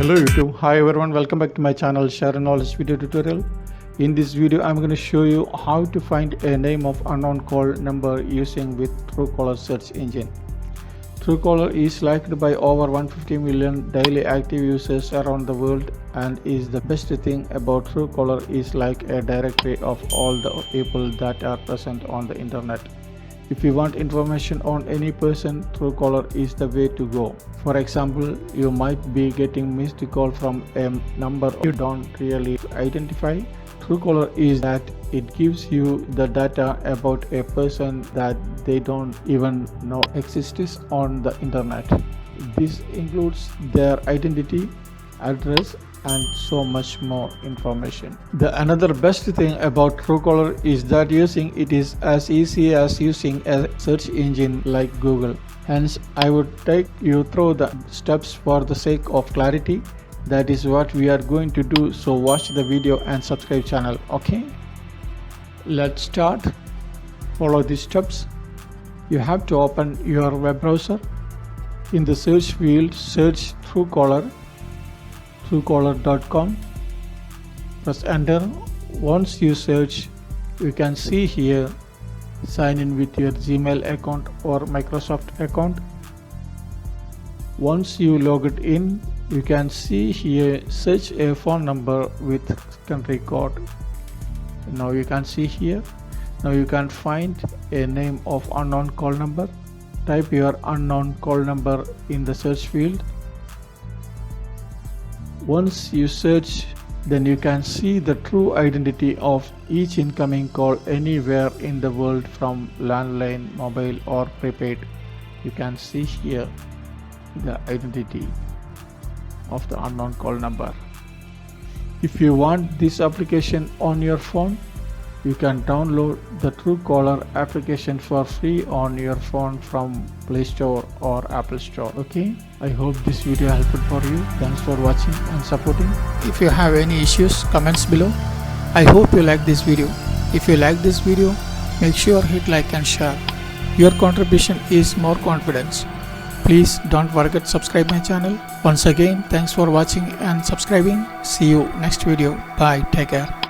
Hello YouTube, hi everyone, welcome back to my channel Share Knowledge video tutorial. In this video I'm going to show you how to find a name of unknown call number using with Truecaller search engine. Truecaller is liked by over 150 million daily active users around the world, and is the best thing about Truecaller is like a directory of all the people that are present on the internet. If you want information on any person, Truecaller is the way to go. For example, you might be getting missed call from a number you don't really identify. Truecaller is that it gives you the data about a person that they don't even know exists on the internet. This includes their identity, address, and so much more information. The another best thing about Truecaller is that using it is as easy as using a search engine like Google. Hence, I would take you through the steps for the sake of clarity. That is what we are going to do, so watch the video and subscribe channel. Okay, let's start. Follow these steps. You have to open your web browser. In the search field, search Truecaller, truecaller.com. Press enter. Once you search, you can see here sign in with your Gmail account or Microsoft account. Once you log it in, you can see here search a phone number with country code. Now you can see here, now you can find a name of unknown call number. Type your unknown call number in the search field. Once you search, then you can see the true identity of each incoming call anywhere in the world, from landline, mobile, or prepaid. You can see here the identity of the unknown call number. If you want this application on your phone, you can download the Truecaller application for free on your phone from Play Store or Apple Store. Okay, I hope this video helpful for you. Thanks for watching and supporting. If you have any issues, comments below. I hope you like this video. If you like this video, make sure hit like and share. Your contribution is more confidence. Please don't forget subscribe my channel. Once again, thanks for watching and subscribing. See you next video. Bye. Take care.